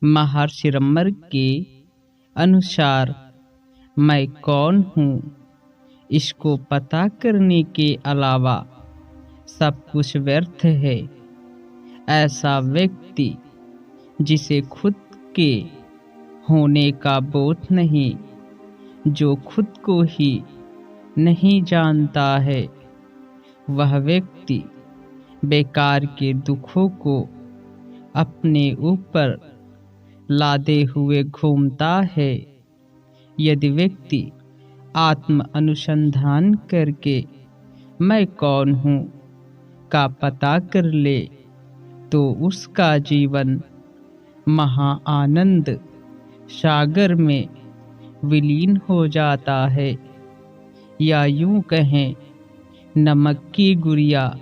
महर्षि रमर के अनुसार मैं कौन हूँ, इसको पता करने के अलावा सब कुछ व्यर्थ है। ऐसा व्यक्ति जिसे खुद के होने का बोध नहीं, जो खुद को ही नहीं जानता है, वह व्यक्ति बेकार के दुखों को अपने ऊपर लादे हुए घूमता है। यदि व्यक्ति आत्म अनुसंधान करके मैं कौन हूँ का पता कर ले, तो उसका जीवन महा आनंद सागर में विलीन हो जाता है, या यूं कहें नमक की गुड़िया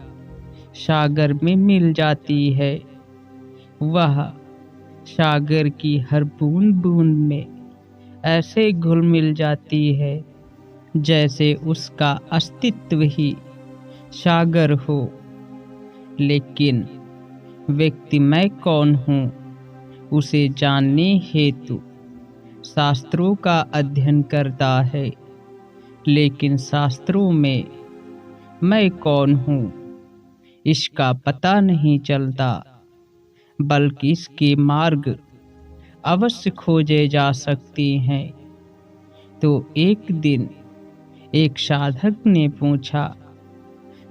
सागर में मिल जाती है। वह सागर की हर बूंद बूंद में ऐसे घुल मिल जाती है जैसे उसका अस्तित्व ही सागर हो। लेकिन व्यक्ति मैं कौन हूँ उसे जानने हेतु शास्त्रों का अध्ययन करता है, लेकिन शास्त्रों में मैं कौन हूँ इसका पता नहीं चलता, बल्कि इसके मार्ग अवश्य खोजे जा सकते हैं। तो एक दिन एक साधक ने पूछा,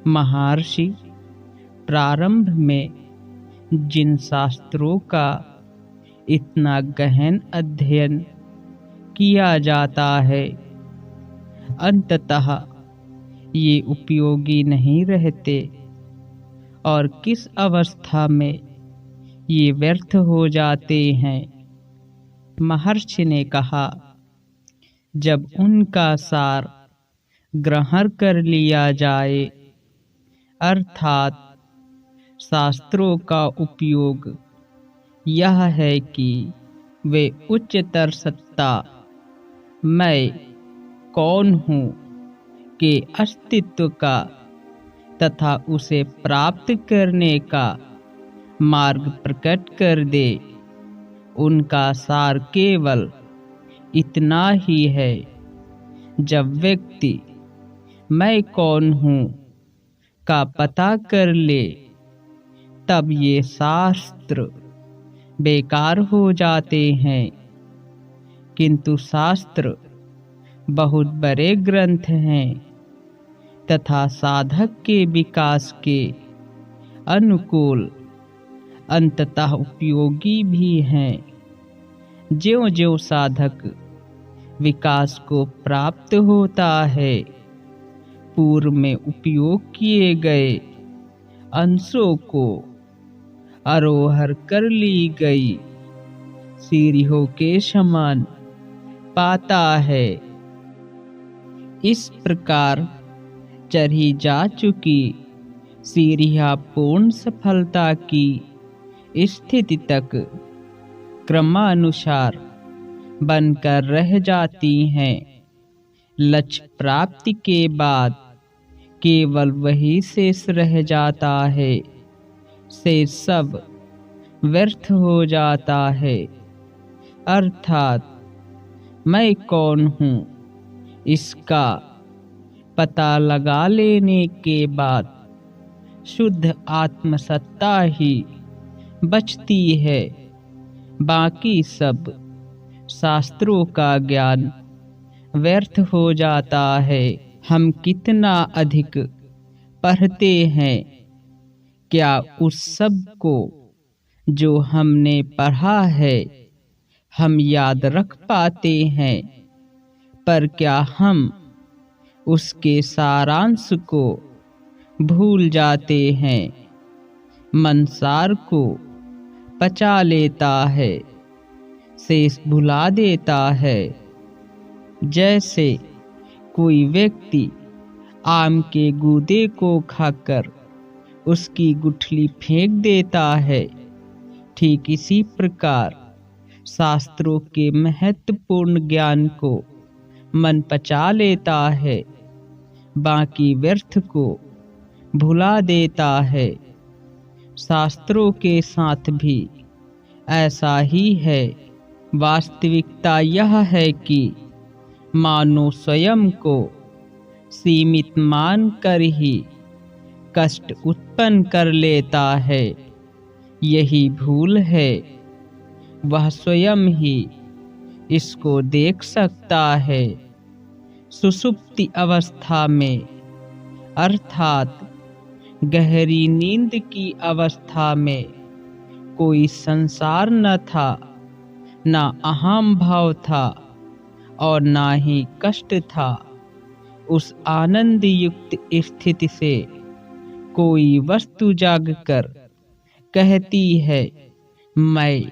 महर्षि, प्रारंभ में जिन शास्त्रों का इतना गहन अध्ययन किया जाता है, अंततः ये उपयोगी नहीं रहते, और किस अवस्था में ये व्यर्थ हो जाते हैं। महर्षि ने कहा, जब उनका सार ग्रहण कर लिया जाए, अर्थात शास्त्रों का उपयोग यह है कि वे उच्चतर सत्ता मैं कौन हूँ के अस्तित्व का तथा उसे प्राप्त करने का मार्ग प्रकट कर दे। उनका सार केवल इतना ही है। जब व्यक्ति मैं कौन हूँ का पता कर ले, तब ये शास्त्र बेकार हो जाते हैं। किंतु शास्त्र बहुत बड़े ग्रंथ हैं तथा साधक के विकास के अनुकूल अंततः उपयोगी भी हैं। ज्यों-ज्यों साधक विकास को प्राप्त होता है, पूर्व में उपयोग किए गए अंशों को आरोहण कर ली गई सीढ़ियों के समान पाता है। इस प्रकार चढ़ी जा चुकी सीढ़ियां पूर्ण सफलता की स्थिति तक क्रमानुसार बनकर रह जाती हैं। लक्ष्य प्राप्ति के बाद केवल वही शेष रह जाता है, शेष सब व्यर्थ हो जाता है। अर्थात मैं कौन हूँ इसका पता लगा लेने के बाद शुद्ध आत्मसत्ता ही बचती है। बाकी सब शास्त्रों का ज्ञान व्यर्थ हो जाता है। हम कितना अधिक पढ़ते हैं, क्या उस सब को जो हमने पढ़ा है हम याद रख पाते हैं? पर क्या हम उसके सारांश को भूल जाते हैं? मन सार को पचा लेता है, शेष भुला देता है। जैसे कोई व्यक्ति आम के गूदे को खाकर उसकी गुठली फेंक देता है, ठीक इसी प्रकार शास्त्रों के महत्वपूर्ण ज्ञान को मन पचा लेता है, बाकी व्यर्थ को भुला देता है। शास्त्रों के साथ भी ऐसा ही है। वास्तविकता यह है कि मानव स्वयं को सीमित मानकर ही कष्ट उत्पन्न कर लेता है। यही भूल है। वह स्वयं ही इसको देख सकता है। सुषुप्ति अवस्था में अर्थात गहरी नींद की अवस्था में कोई संसार न था, ना अहम भाव था और ना ही कष्ट था। उस आनंद युक्त स्थिति से कोई वस्तु जागकर कहती है मैं।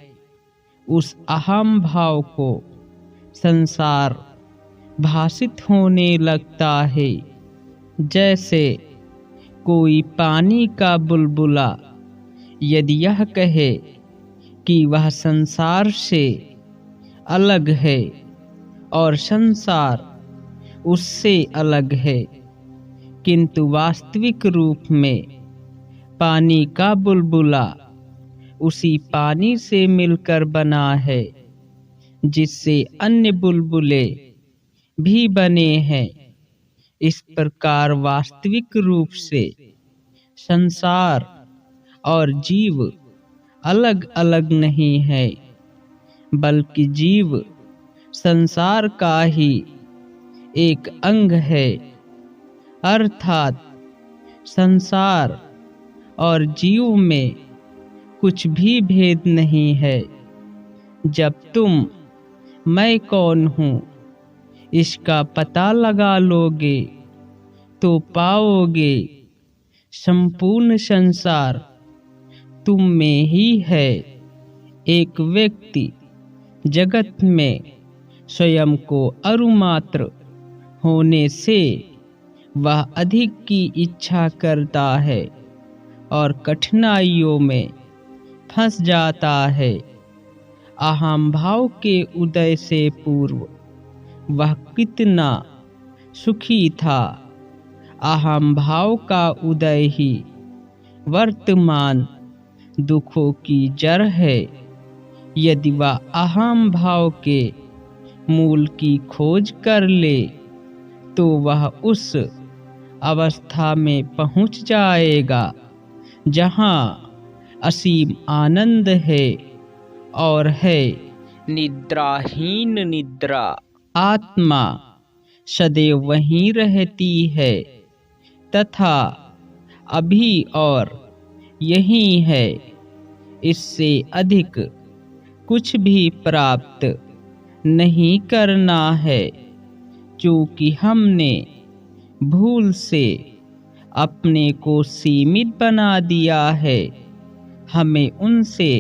उस अहम भाव को संसार भासित होने लगता है। जैसे कोई पानी का बुलबुला यदि यह कहे कि वह संसार से अलग है और संसार उससे अलग है, किंतु वास्तविक रूप में पानी का बुलबुला उसी पानी से मिलकर बना है जिससे अन्य बुलबुले भी बने हैं। इस प्रकार वास्तविक रूप से संसार और जीव अलग अलग नहीं है, बल्कि जीव संसार का ही एक अंग है। अर्थात संसार और जीव में कुछ भी भेद नहीं है। जब तुम मैं कौन हूँ इसका पता लगा लोगे तो पाओगे संपूर्ण संसार तुम में ही है। एक व्यक्ति जगत में स्वयं को अरुमात्र होने से वह अधिक की इच्छा करता है और कठिनाइयों में फंस जाता है। अहम भाव के उदय से पूर्व वह कितना सुखी था। अहम भाव का उदय ही वर्तमान दुखों की जड़ है। यदि वह अहम भाव के मूल की खोज कर ले तो वह उस अवस्था में पहुंच जाएगा जहां असीम आनंद है और है निद्राहीन निद्रा। आत्मा सदैव वहीं रहती है तथा अभी और यही है। इससे अधिक कुछ भी प्राप्त नहीं करना है, क्योंकि हमने भूल से अपने को सीमित बना दिया है। हमें उनसे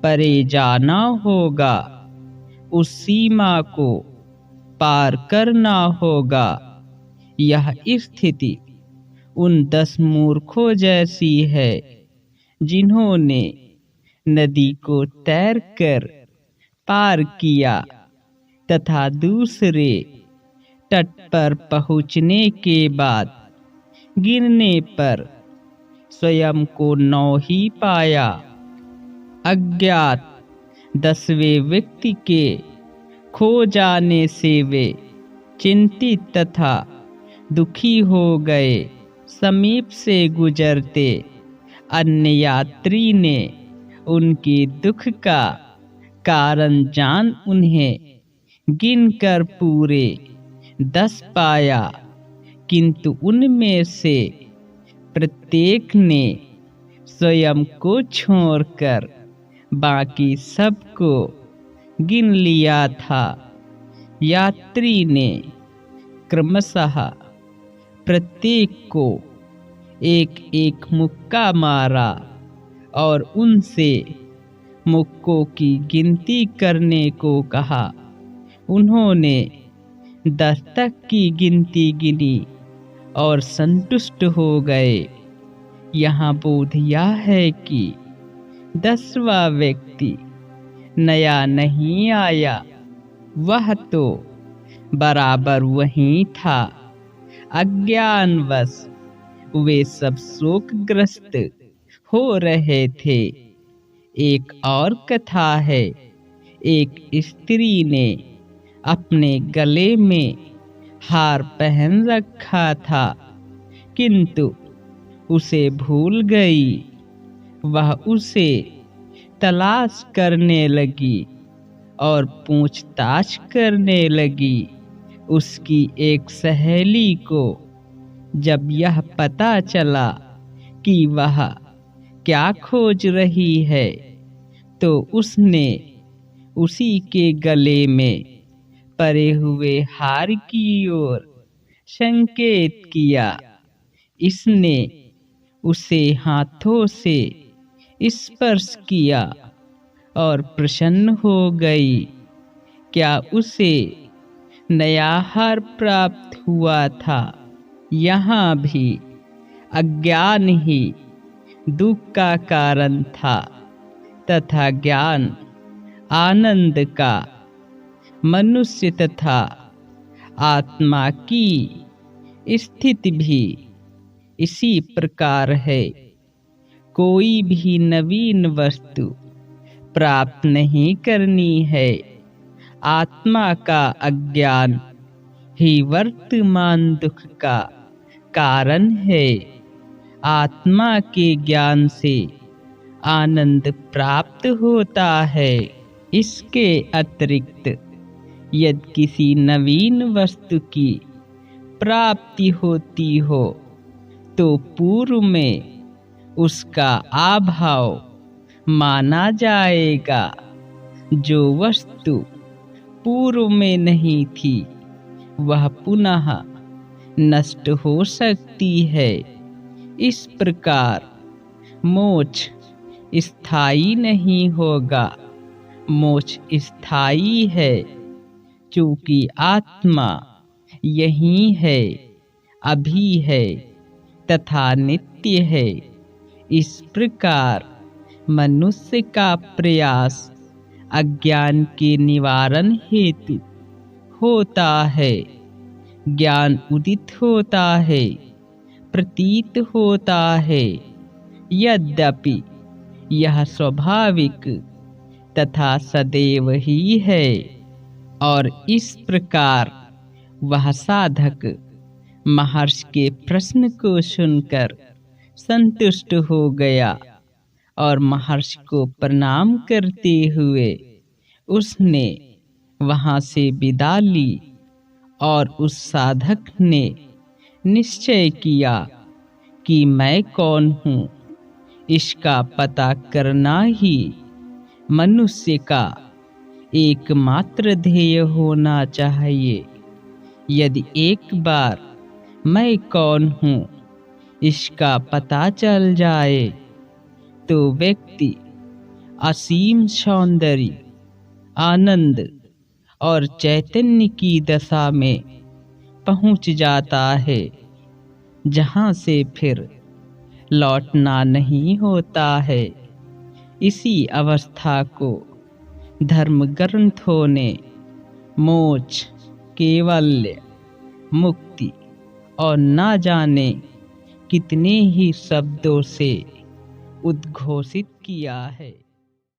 परे जाना होगा, उस सीमा को पार करना होगा। यह स्थिति उन 10 मूर्खों जैसी है जिन्होंने नदी को तैरकर पार किया तथा दूसरे तट पर पहुँचने के बाद गिरने पर स्वयं को नौ ही पाया। अज्ञात 10वें व्यक्ति के खो जाने से वे चिंतित तथा दुखी हो गए। समीप से गुजरते अन्य यात्री ने उनके दुख का कारण जान उन्हें गिनकर पूरे 10 पाया, किंतु उनमें से प्रत्येक ने स्वयं को छोड़कर बाकी सबको गिन लिया था। यात्री ने क्रमशः प्रत्येक को एक एक मुक्का मारा और उनसे मुक्कों की गिनती करने को कहा। उन्होंने 10 तक की गिनती गिनी और संतुष्ट हो गए। यहाँ बोध यह है कि 10वां व्यक्ति नया नहीं आया, वह तो बराबर वहीं था। अज्ञानवश वे सब शोकग्रस्त हो रहे थे। एक और कथा है। एक स्त्री ने अपने गले में हार पहन रखा था, किंतु उसे भूल गई। वह उसे तलाश करने लगी और पूछताछ करने लगी। उसकी एक सहेली को जब यह पता चला कि वह क्या खोज रही है, तो उसने उसी के गले में परे हुए हार की ओर संकेत किया। इसने उसे हाथों से स्पर्श किया और प्रसन्न हो गई। क्या उसे नया हार प्राप्त हुआ था? यहाँ भी अज्ञान ही दुख का कारण था तथा ज्ञान आनंद का। मनुष्य तथा आत्मा की स्थिति भी इसी प्रकार है। कोई भी नवीन वस्तु प्राप्त नहीं करनी है। आत्मा का अज्ञान ही वर्तमान दुख का कारण है। आत्मा के ज्ञान से आनंद प्राप्त होता है। इसके अतिरिक्त यदि किसी नवीन वस्तु की प्राप्ति होती हो, तो पूर्व में उसका अभाव माना जाएगा। जो वस्तु पूर्व में नहीं थी, वह पुनः नष्ट हो सकती है। इस प्रकार मोक्ष स्थायी नहीं होगा। मोक्ष स्थायी है, क्योंकि आत्मा यही है, अभी है तथा नित्य है। इस प्रकार मनुष्य का प्रयास अज्ञान के निवारण हेतु होता है। ज्ञान उदित होता है, प्रतीत होता है, यद्यपि यह स्वाभाविक तथा सदैव ही है। और इस प्रकार वह साधक महर्षि के प्रश्न को सुनकर संतुष्ट हो गया और महर्षि को प्रणाम करते हुए उसने वहां से विदा ली। और उस साधक ने निश्चय किया कि मैं कौन हूँ, इसका पता करना ही मनुष्य का एकमात्र ध्येय होना चाहिए। यदि एक बार मैं कौन हूँ इसका पता चल जाए, तो व्यक्ति असीम सौंदर्य, आनंद और चैतन्य की दशा में पहुँच जाता है, जहाँ से फिर लौटना नहीं होता है। इसी अवस्था को धर्म ग्रंथों ने मोक्ष, कैवल्य, मुक्ति और ना जाने कितने ही शब्दों से उद्घोषित किया है।